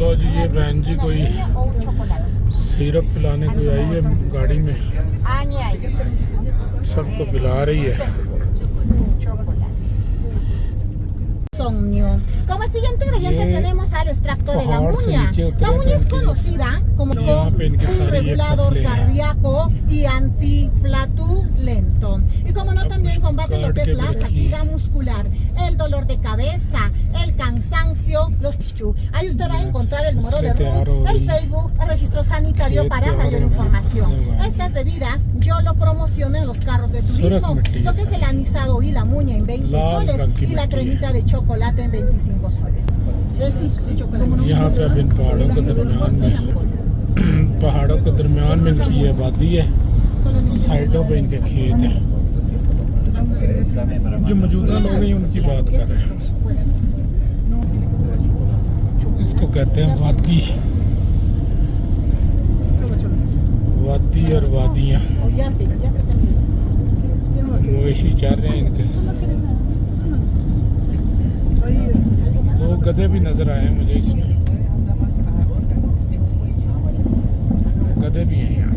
लो जी, ये बहन जी कोई सिरप पिलाने को आई है गाड़ी में, सबको पिला रही है। Como siguiente ingrediente tenemos al extracto de la muña. La muña es conocida como un regulador cardíaco y antiflatulento. Y como no, también combate lo que es la fatiga muscular, el dolor de cabeza, el cansancio, los pichu. Ahí usted va a encontrar el número de RUT, el Facebook, el registro sanitario para mayor información. Estas bebidas yo lo promociono en los carros de turismo, lo que es el anisado y la muña en 20 soles y la cremita de chocolate en 25 soles. यहाँ पे अब इन पहाड़ों के दरमियान में इनकी आबादी है, साइडों पे इनके खेत हैं। जो मौजूदा लोग हैं उनकी बात कर रहे हैं। इसको कहते हैं वादी, वादी और वादियाँ। मवेशी चल रहे हैं इनके। दो गधे भी नजर आए हैं मुझे इसमें, गधे भी हैं यहाँ।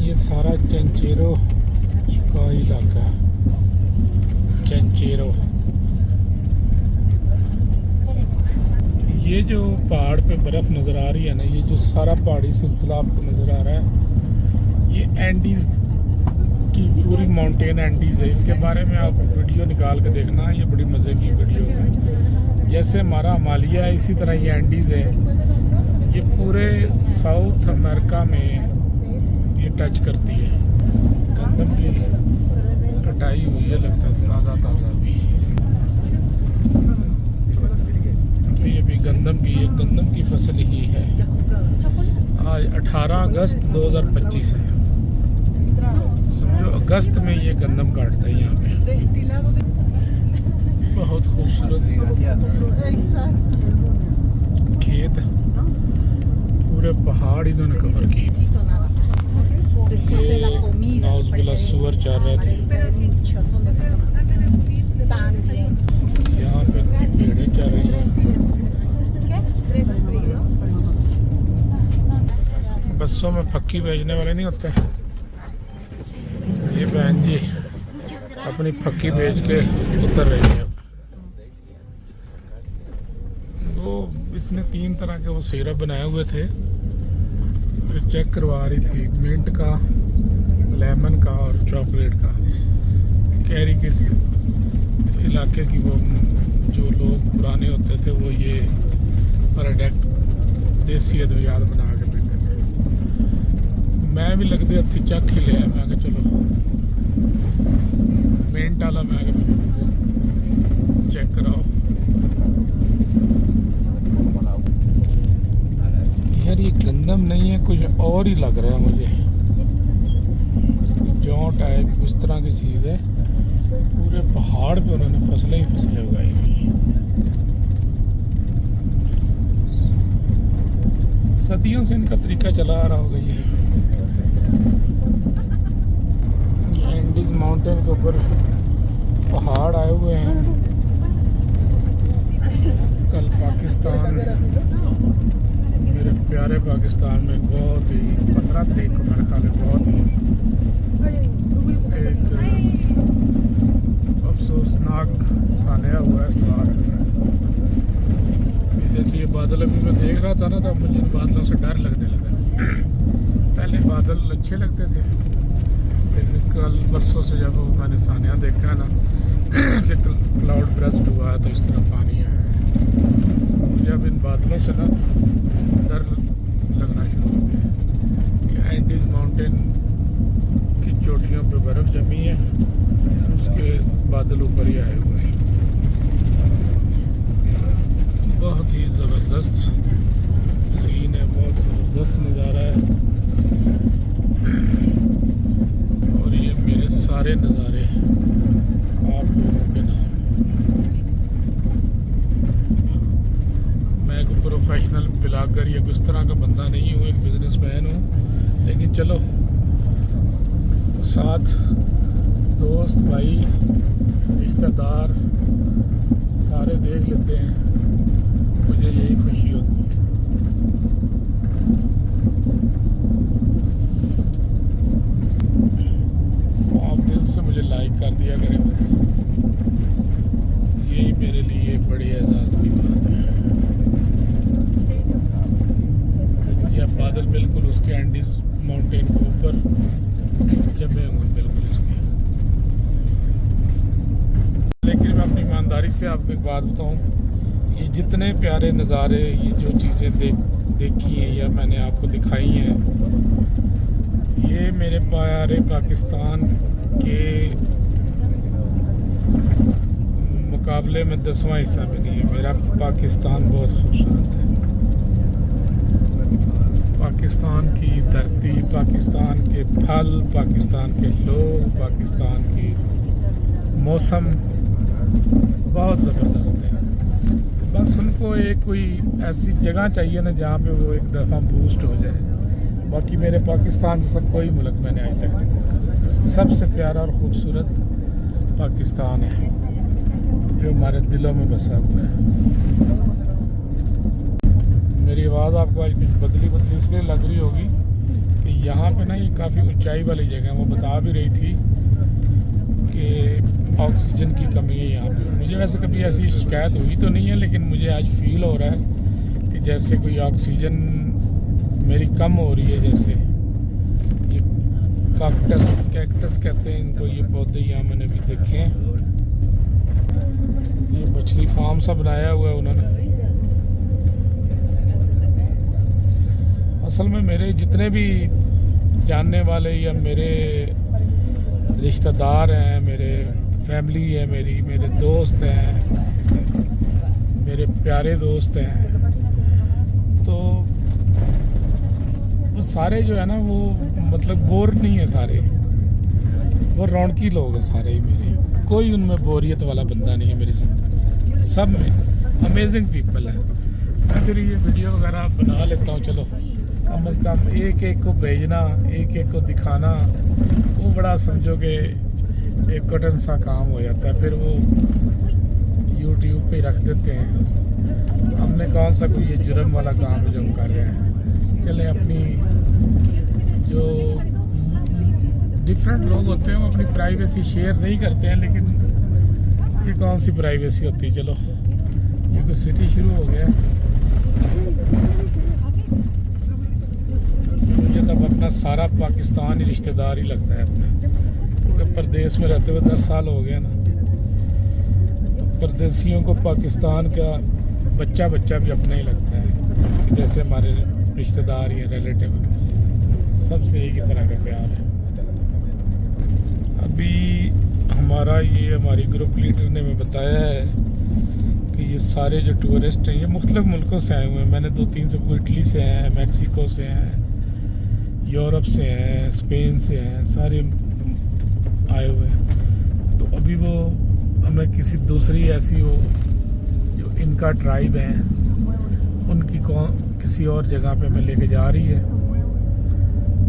ये सारा चंचेरो का इलाका है, चंचेरो। ये जो पहाड़ पे बर्फ नजर आ रही है ना, ये जो सारा पहाड़ी सिलसिला आपको नजर आ रहा है, ये एंडीज की पूरी माउंटेन एंडीज है। इसके बारे में आप वीडियो निकाल के देखना, ये बड़ी मज़े की वीडियो है। जैसे हमारा हिमालय है, इसी तरह ये एंडीज है। ये पूरे साउथ अमेरिका में ये टच करती है। गंदम की कटाई हुई है, लगता है ताज़ा ताज़ा भी गंदम की, ये गंदम की फसल ही है। आज 18 अगस्त 2025 है। समझो अगस्त में ये गंदम काटता है यहाँ पे। बहुत खूबसूरत खेत, पूरे पहाड़ इन्होंने कवर किए। नाउज़ुबिल्लाह सुअर चल रहे थे यहाँ पे, भेड़ें चल रही हैं। बसों में फक्की भेजने वाले नहीं होते। ये बहन जी अपनी फक्की बेच के उतर रही है। वो इसने 3 तरह के वो सिरप बनाए हुए थे, फिर चेक करवा रही थी, मिंट का, लेमन का और चॉकलेट का। कह रही किस इलाके की वो जो लोग पुराने होते थे वो ये प्रोडक्ट देसी अद्वियात बना के देते थे। मैं भी लगते हथी चख ही लिया। मैं आगे चलो मिंट वाला, मैं आगे चेक कराओ। यार ये गंदम नहीं है, कुछ और ही लग रहा है मुझे, जौ टाइप उस तरह की चीज़ है। पूरे पहाड़ पे उन्होंने फसलें ही फसलें उगाई हुई हैं। सदियों से इनका तरीका चला आ रहा होगा। ये एंडीज माउंटेन के ऊपर पहाड़ आए हुए हैं। कल पाकिस्तान, मेरे प्यारे पाकिस्तान में बहुत ही 15 तारीख को मेरे ख्याल बहुत ही एक अफसोसनाक सानिया हुआ है। सवाल जैसे ये बादल अभी मैं देख रहा था ना, तब मुझे इन बादलों से डर लगने लगा। पहले बादल अच्छे लगते थे, लेकिन कल परसों से जब मैंने सानिया देखा है ना कि क्लाउड ब्रस्ट हुआ है तो इस तरह पानी आया है, मुझे अब इन बादलों से ना डर लगना शुरू हो गया। एंडीज माउंटेन की चोटियों पे बर्फ़ जमी है, उसके बादल ऊपर ही आए हुए हैं। बहुत ही ज़बरदस्त सीन है, बहुत ज़बरदस्त नज़ारा है। और ये मेरे सारे नज़ारे आप लोगों के नाम। मैं एक प्रोफेशनल ब्लॉगर या किस तरह का बंदा नहीं हूँ, एक बिजनेसमैन हूँ, लेकिन चलो साथ दोस्त भाई रिश्तेदार सारे देख लेते हैं, मुझे यही खुशी होती है। आप दिल से मुझे लाइक कर दिया करें, बस यही मेरे लिए बड़ी एजाज़ की बात है। या बादल बिल्कुल उसके एंडीज माउंटेन के ऊपर जमे हुए बिल्कुल इसके। लेकिन मैं अपनी ईमानदारी से आपको एक बात बताऊं, ये जितने प्यारे नज़ारे, ये जो चीज़ें देखी हैं या मैंने आपको दिखाई हैं, ये मेरे प्यारे पाकिस्तान के मुकाबले में 10वां हिस्सा भी नहीं है। मेरा पाकिस्तान बहुत खूबसूरत है। पाकिस्तान की धरती, पाकिस्तान के फल, पाकिस्तान के लोग, पाकिस्तान की मौसम बहुत ज़बरदस्त है। बस उनको एक कोई ऐसी जगह चाहिए ना जहाँ पे वो एक दफ़ा बूस्ट हो जाए। बाकी मेरे पाकिस्तान जैसा कोई मुल्क मैंने आज तक नहीं देखा। सबसे प्यारा और ख़ूबसूरत पाकिस्तान है जो हमारे दिलों में बसा हुआ है। मेरी आवाज़ आपको आज कुछ बदली इसलिए लग रही होगी कि यहाँ पे ना ये काफ़ी ऊंचाई वाली जगह है। वो बता भी रही थी कि ऑक्सीजन की कमी है यहाँ पे। मुझे वैसे कभी ऐसी शिकायत हुई तो नहीं है, लेकिन मुझे आज फील हो रहा है कि जैसे कोई ऑक्सीजन मेरी कम हो रही है। जैसे ये कैक्टस कहते हैं इनको, ये पौधे यहाँ मैंने भी देखे हैं। ये मछली फार्म सा बनाया हुआ है उन्होंने। असल में मेरे जितने भी जानने वाले या मेरे रिश्तेदार हैं, मेरे फैमिली है, मेरे दोस्त हैं, मेरे प्यारे दोस्त हैं, तो वो सारे जो है ना वो मतलब बोर नहीं है। सारे वो रौनकी लोग हैं सारे ही मेरे। कोई उनमें बोरियत वाला बंदा नहीं है मेरी जिंदगी। सब में अमेजिंग पीपल है। मैं फिर ये वीडियो वगैरह बना लेता हूँ। चलो कम से कम एक एक को भेजना, एक एक को दिखाना, वो बड़ा समझो कि एक कठिन सा काम हो जाता है। फिर वो YouTube पे रख देते हैं। हमने कौन सा कोई ये जुर्म वाला काम है जो हम कर रहे हैं। चले अपनी जो डिफरेंट लोग होते हैं वो अपनी प्राइवेसी शेयर नहीं करते हैं, लेकिन ये कौन सी प्राइवेसी होती है। चलो ये कोई सिटी शुरू हो गया। मुझे तब अपना सारा पाकिस्तान ही रिश्तेदार ही लगता है अपना, क्योंकि परदेश में रहते हुए 10 साल हो गए ना। तो परदेशियों को पाकिस्तान का बच्चा भी अपना ही लगता है, जैसे हमारे रिश्तेदार या रिलेटिव हैं। सबसे एक ही तरह का प्यार है। अभी हमारी ग्रुप लीडर ने हमें बताया है कि ये सारे जो टूरिस्ट हैं ये मुख्तलिफ मुल्कों से आए हुए हैं। मैंने 2-3 से इटली से हैं, मैक्सिको से हैं, यूरोप से हैं, स्पेन से हैं, सारे आए हुए हैं। तो अभी वो हमें किसी दूसरी ऐसी हो जो इनका ट्राइब है, उनकी किसी और जगह पे हमें लेके जा रही है।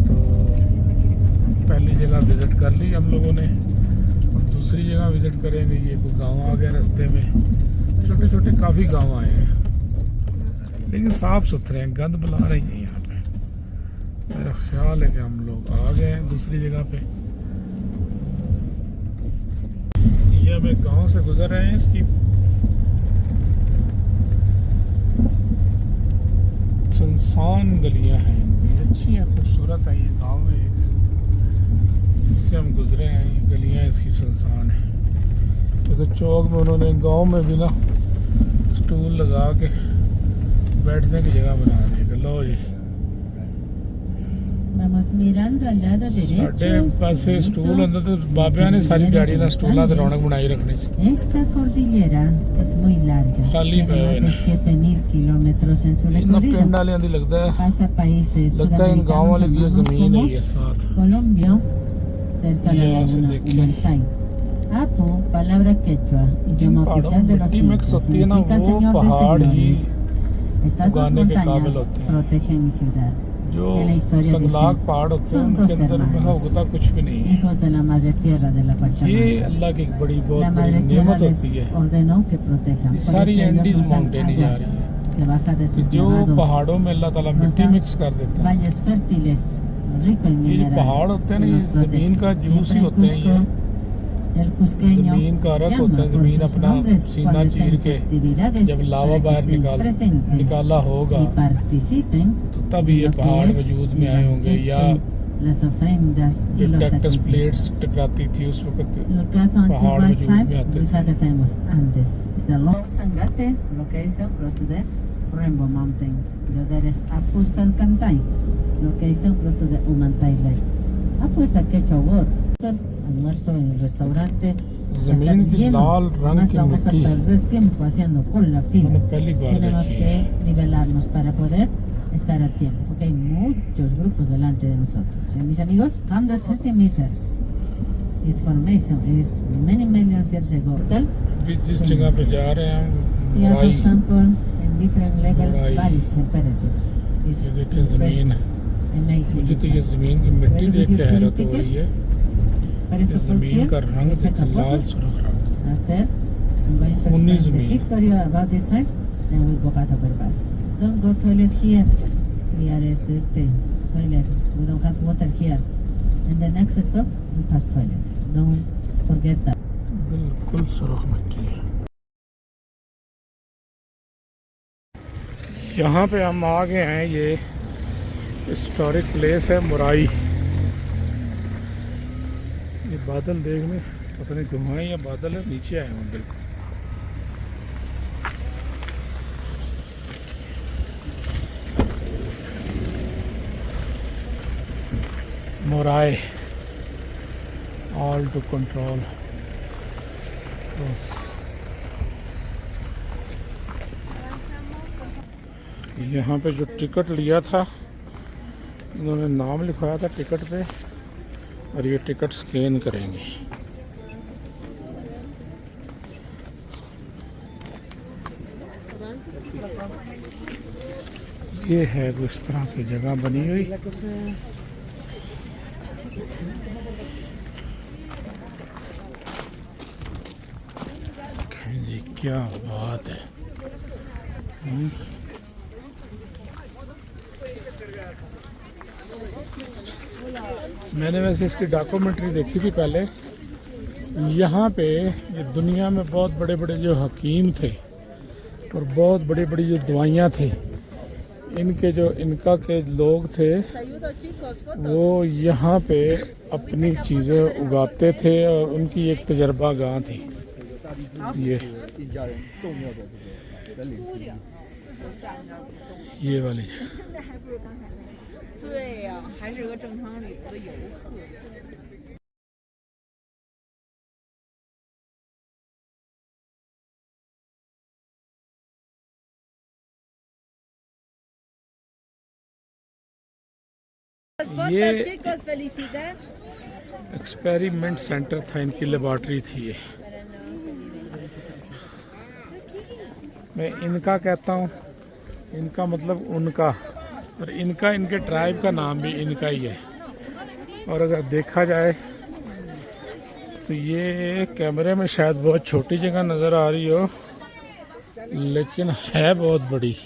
तो पहली जगह विज़िट कर ली हम लोगों ने, और दूसरी जगह विज़िट करेंगे। ये कोई गांव आ गया रास्ते में, छोटे छोटे काफ़ी गांव आए हैं, लेकिन साफ़ सुथरे हैं, गंद बुला नहीं है यहाँ पे। मेरा ख्याल है कि हम लोग आ गए हैं दूसरी जगह पे। ये हम एक गांव से गुजर रहे हैं। इसकी सुनसान गलियां हैं, अच्छी हैं, खूबसूरत है। ये गांव है एक, इससे हम गुजरे हैं। ये गलियां इसकी सुनसान है, क्योंकि चौक में उन्होंने गांव में भी ना स्टूल लगा के बैठने की जगह बना दी। लो जी, Vamos mirando al lado derecho. ਸਾਡੇ ਪਾਸੇ ਸਟੂਲ ਹੁੰਦਾ ਤੇ ਬਾਬਿਆਂ ਨੇ ਸਾਰੀ ਦਿਹਾੜੀ ਨਾਲ ਸਟੂਲਾਂ ਤੇ ਰੌਣਕ ਬਣਾਈ ਰੱਖਣੀ ਸੀ। Esta cordillera es muy larga. खाली Tiene más de 7000 kilómetros en su ਇਹਨਾਂ ਪਿੰਡ recorrido. ਵਾਲਿਆਂ ਦੀ ਲੱਗਦਾ ਹੈ Pasa países लगता है इन गाँव वाले की ये sudamericanos जमीन है como ये साथ। Colombia, cerca de la Ya se laguna देखिए। Humantay. Apo, palabra quechua, idioma पहाड़ों oficial de los मिट्टी मिक्स incas, होती है ना, significa वो señor de पहाड़ ही señores. Estas dos उगाने के काबिल montañas होते हैं। protegen mi ciudad. जो en la historia de संगलाग पहाड़ होते हैं Son उनके dos अंदर में hermanos, होता कुछ भी नहीं है। hijos de la madre tierra de la ये Pachamama. अल्लाह की एक बड़ी बहुत La बड़ी madre tierra नेमत les होती है। ordenó que protejan. ये Por सारी eso ellos Andes nos dan mountain ही जा agua रही है que baja de कि sus जो nevados, पहाड़ों में अल्लाह ताला nos मिट्टी da मिक्स कर देता है। valles fértiles, rico en ये जो minerales. पहाड़ होते हैं ना que ये nos protegen. जमीन का जूस ही Siempre en होते हैं। Cusco, ये el cusqueño जमीन का रख llama होता है। por जमीन sus अपना nombres सीना cuando estén चीर के festividades जब लावा para que बाहर estén presentes निकाला होगा y participen तो तभी en ये lo que पहाड़ es वजूद el में आए होंगे। या banquete, las ofrendas y ये los कैक्टस प्लेट्स sacrificios. टकराती थी उस वक्त Lo que hacen aquí पहाड़ right वजूद side, में आते we थे। had the famous Andes. It's the long Sangate location close to the Rainbow Mountain. The other is Apu Salcantay location close to the Umantay Lake. Apu is a quechua word. Almuerzo en el restaurante. जमीन की लाल रंग Más की vamos a मिट्टी perder tiempo haciendo cola मैंने fila. पहली बार Tenemos देखी que है। nivelarnos para poder estar a tiempo, porque hay muchos grupos delante de nosotros. ¿Sí, mis amigos? 130 meters. Its formation is many millions years ago. Total, अभी जिस जगह पे जा रहे हैं we have mori, example in different levels, Morai. varied temperatures. It's ये देखिए जमीन है। amazing. मुझे तो ये design. जमीन की मिट्टी देख के हैरत हो रही है। Para ये esto por जमीन here, का रंग we take देखो the लाल photos. सुर्ख रंग। After, I'm going to खूनी explain the जमीन। history about this site, then we go back to our bus. Don't go toilet here. Here is dirty toilet. We don't have water here. And the next stop, we pass toilet. Don't forget that. बिल्कुल सुर्ख मिट्टी है। यहाँ पे हम आ गए हैं। ये हिस्टोरिक प्लेस है मोराई। ये बादल देखने पता नहीं धुआं या बादल है, नीचे आए हैं बिल्कुल। मोराई ऑल टू कंट्रोल। यहाँ पे जो टिकट लिया था इन्होंने नाम लिखवाया था टिकट पे और ये टिकट स्कैन करेंगे। ये है इस तरह की जगह बनी हुई। जी क्या बात है। मैंने वैसे इसकी डॉक्यूमेंट्री देखी थी पहले। यहाँ पे ये दुनिया में बहुत बड़े बड़े जो हकीम थे और बहुत बड़ी बड़ी जो दवाइयाँ थी, इनके जो इनका के लोग थे वो यहाँ पे अपनी चीज़ें उगाते थे और उनकी एक तजर्बा गाह थी। ये वाली जगह। 对呀、还是个正常旅游的游客。 ये chicos, felicidad. एक्सपेरिमेंट सेंटर था, इनकी लेबॉर्ट्री थी ये। मैं इनका कहता हूँ, इनका मतलब उनका, और इनका इनके ट्राइब का नाम भी इनका ही है। और अगर देखा जाए तो ये कैमरे में शायद बहुत छोटी जगह नज़र आ रही हो, लेकिन है बहुत बड़ी।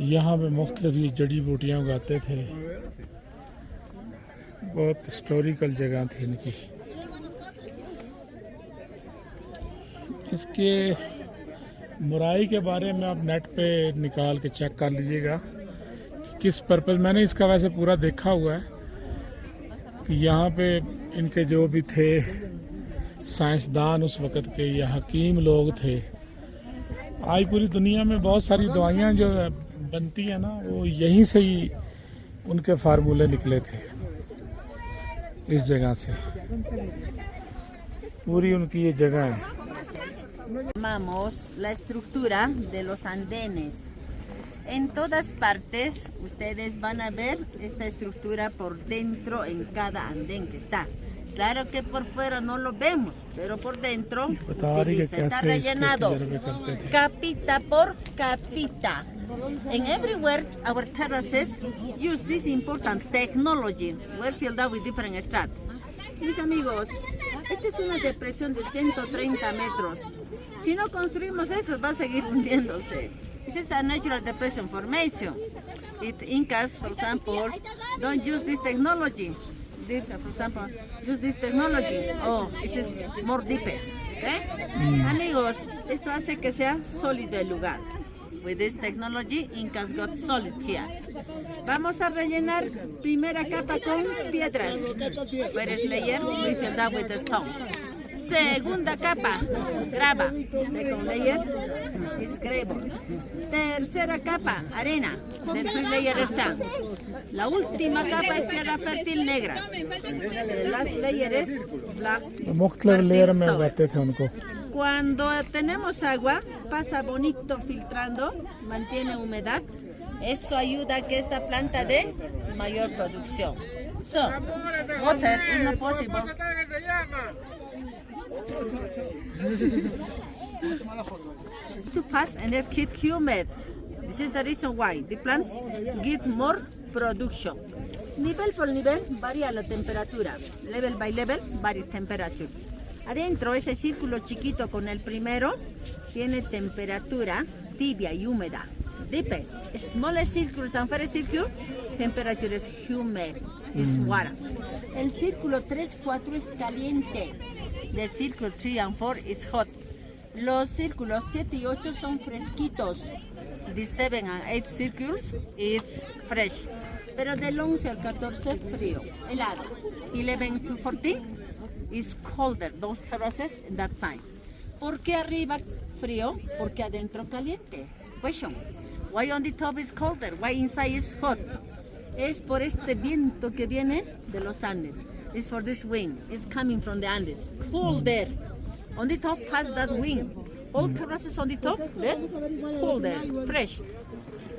यहाँ पे मुख्तलिफ ये जड़ी बूटियाँ उगाते थे। बहुत हिस्टोरिकल जगह थी इनकी। इसके मुराई के बारे में आप नेट पे निकाल के चेक कर लीजिएगा कि किस पर्पज़। मैंने इसका वैसे पूरा देखा हुआ है कि यहाँ पे इनके जो भी थे साइंसदान उस वक़्त के या हकीम लोग थे। आज पूरी दुनिया में बहुत सारी दवाइयाँ जो बनती है ना, वो यहीं से ही उनके फार्मूले निकले थे, इस जगह से। पूरी उनकी ये जगह है। Llamamos la estructura de los andenes. En todas partes ustedes van a ver esta estructura por dentro en cada andén que está. Claro que por fuera no lo vemos, pero por dentro बता रही है utiliza, está कैसे इसके rellenado तजर्बे करते थे। capita por capita. And everywhere our terraces use this important technology. We're filled up with different stratas. Mis amigos, esta es una depresión de 130 metros. Si no construimos esto, va a seguir hundiéndose. This is a natural depression formation. Incas, for example, don't use this technology. For example, use this technology. Oh, this is more deepest. Okay? Amigos, esto hace que sea sólido el lugar. With this technology, Incas got solid here. Vamos a rellenar primera capa con piedras. First layer, we fill that with the stone. Segunda capa, grava. Second layer is gravel. Tercera capa, arena. The third layer is sand. La última capa es tierra fértil negra. The last layer is black. मुख्तलिफ layer में soil. उगाते थे उनको. Cuando tenemos agua, pasa bonito filtrando, mantiene humedad. Eso ayuda a que esta planta dé mayor producción. So, water is not possible. To pass and it keep humid. This is the reason why the plants get more production. Nivel por nivel varía la temperatura. Level by level varía temperatura. Adentro ese círculo chiquito con el primero tiene temperatura tibia y húmeda. Deepest, smallest circles and first circle, temperature is humid, is water. El círculo 3, 4 es caliente. The circle 3 and 4 is hot. Los círculos 7 y 8 son fresquitos. The 7 and 8 circles is fresh. Pero del 11 al 14 frío, helado. 11 to 14 is colder, those terraces in that side. ¿Por qué arriba frío? Porque adentro caliente. Question. Why on the top is colder? Why inside is hot? Es por este viento que viene de los Andes. It's for this wind. It's coming from the Andes. Cold air. On the top has that wind. All terraces on the top, there, cold air, fresh.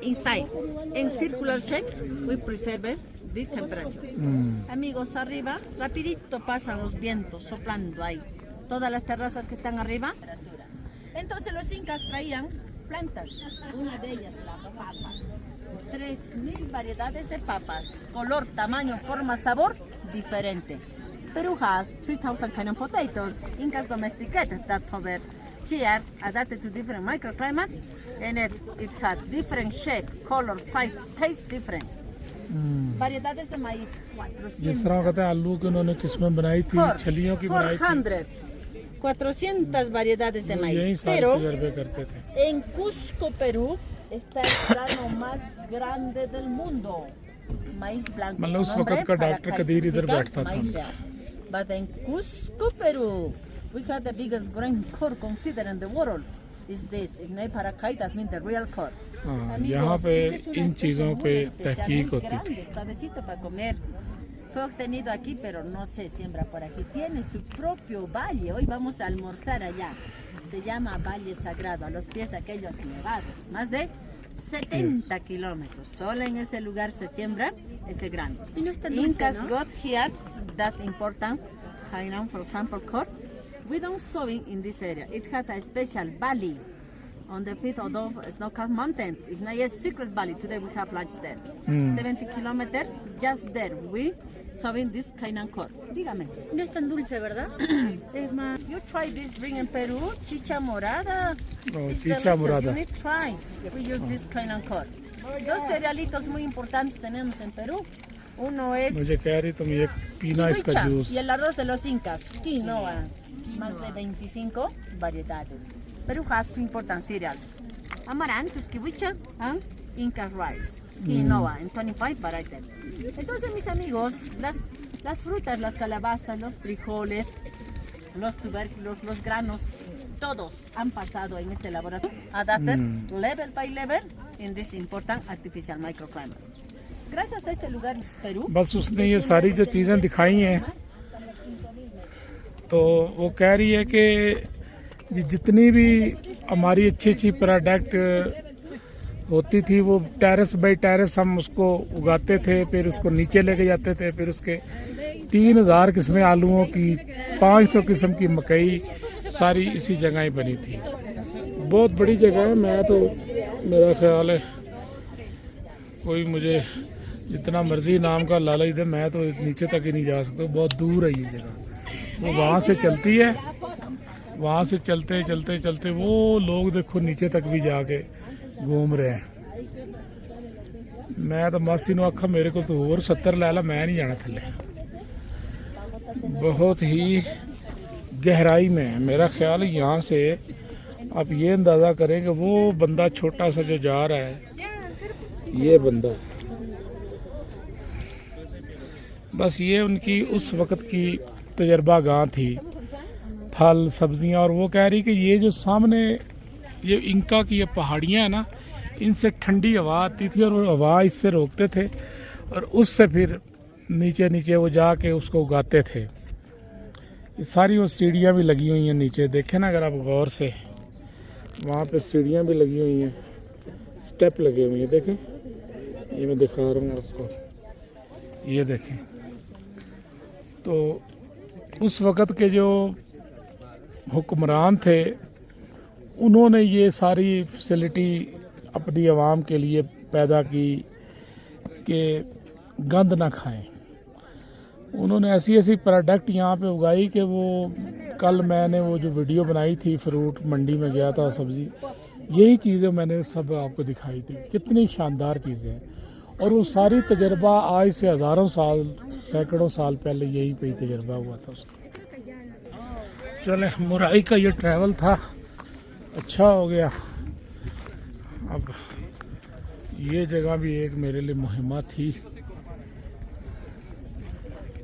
Inside. In circular shape, we preserve the temperature. Amigos, arriba, rapidito pasan los vientos soplando ahí. Todas las terrazas que están arriba. Entonces los incas traían plantas. Una de ellas, la papa. 3,000 variedades de papas. Color, tamaño, forma, sabor, diferente. Peru has 3,000 kind of potatoes. Incas domesticated that over here, adapted to different microclimate. And it had different shape, color, size, taste different. Variedades de maíz, 400. जिस तरह कहते हैं आलू की उन्होंने किस्में बनाई थी, छलियों की बनाई थी. 400 variedades de वो maíz. यही सारे Pero तजर्बे करते थे. en Cusco, Perú, está el grano más grande del mundo. Maíz blanco. मतलब उस Nombre वक्त का para डॉक्टर कदीर इधर clasificar बैठता था. maíz real. But in Cusco, Peru, we have the biggest grain core considered in the world. Is this? Ignay Paracay, that means the real core. हाँ, Amigos, यहाँ पे esta es una इन especie चीज़ों muy पे especial, तहकीक muy होती थी. grande, suavecito para comer. Fue obtenido aquí, pero no se siembra por aquí. Tiene su propio valle. Hoy vamos a almorzar allá. Se llama Valle Sagrado, a los pies de aquellos nevados. Más de 70 kilómetros. Solo en ese lugar se siembra ese grano. Y no es tan dulce, Incas ¿no? got here that important Hainan, for example, corn. We don't sow it in this area. It had a special valley on the feet of the snow-capped mountains. Ignaya's secret valley. Today we have lunch there. 70 kilometers, just there. We sowing this Hainan corn. Dígame. No es tan dulce, ¿verdad? Es más. You try this drink in Peru, chicha morada. Oh, It's chicha delicious. morada. You need to try. We use this Hainan corn. Dos cerealitos muy importantes tenemos en Perú. Uno es मुझे कह रही तुम ये पीना इसका kiwicha juice. y el arroz de los incas, quinoa. Más de 25 variedades. Perú has two important cereals. Amaranthus, kiwicha, and Inca rice. Quinoa, en 25 varieties. Entonces, mis amigos, las frutas, las calabazas, los frijoles, los tubérculos, los granos, todos han pasado en este laboratorio, adapted level by level in this important artificial microclimate. Gracias a este lugar, Perú. बस उसने ये सारी जो चीज़ें दिखाई हैं, तो वो कह रही है कि जितनी भी हमारी अच्छी अच्छी प्रोडक्ट होती थी वो टेरेस बाई टेरेस हम उसको उगाते थे, फिर उसको नीचे लेके जाते थे, फिर उसके 3,000 किस्में आलूओं की, 500 किस्म की मकई, सारी इसी जगह ही बनी थी. बहुत बड़ी जगह है. मैं तो मेरा ख्याल है कोई मुझे जितना मर्जी नाम का लालच दे, मैं तो नीचे तक ही नहीं जा सकता, बहुत दूर है ये जगह। वो वहाँ से चलती है, वहाँ से चलते चलते चलते वो लोग देखो नीचे तक भी जाके घूम रहे हैं। मैं तो मासी ने आखा मेरे को तो और 70 ला ला, मैं नहीं जाना थले। बहुत ही गहराई में है। मेरा ख्याल है यहाँ से आप ये अंदाज़ा करें कि वो बंदा छोटा सा जो जा रहा है, ये बंदा, बस ये उनकी उस वक़्त की तजर्बा गाह थी, फल सब्जियां। और वो कह रही कि ये जो सामने ये इंका की ये पहाड़ियाँ हैं ना, इनसे ठंडी हवा आती थी और वो हवा इससे रोकते थे और उससे फिर नीचे नीचे वो जाके उसको उगाते थे। ये सारी वो सीढ़ियाँ भी लगी हुई हैं नीचे, देखें ना अगर आप गौर से, वहाँ पे सीढ़ियाँ भी लगी हुई हैं, स्टेप लगे हुए हैं, देखें ये मैं दिखा रहा हूँ आपको, ये देखें। तो उस वक़्त के जो हुक्मरान थे उन्होंने ये सारी फैसिलिटी अपनी आवाम के लिए पैदा की कि गंद ना खाएं। उन्होंने ऐसी ऐसी प्रोडक्ट यहाँ पे उगाई कि वो कल मैंने वो जो वीडियो बनाई थी, फ्रूट मंडी में गया था, सब्ज़ी, यही चीज़ें मैंने सब आपको दिखाई थी, कितनी शानदार चीज़ें हैं। और वो सारी तजर्बा आज से हज़ारों साल, सैकड़ों साल पहले यही पे ही तजर्बा हुआ था उसका। चले, मुराई का ये ट्रैवल था, अच्छा हो गया। अब ये जगह भी एक मेरे लिए मुहिम्मा थी,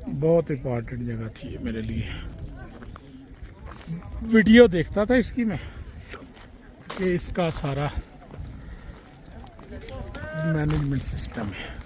बहुत इम्पॉर्टेंट जगह थी ये मेरे लिए। वीडियो देखता था इसकी मैं कि इसका सारा मैनेजमेंट सिस्टम है।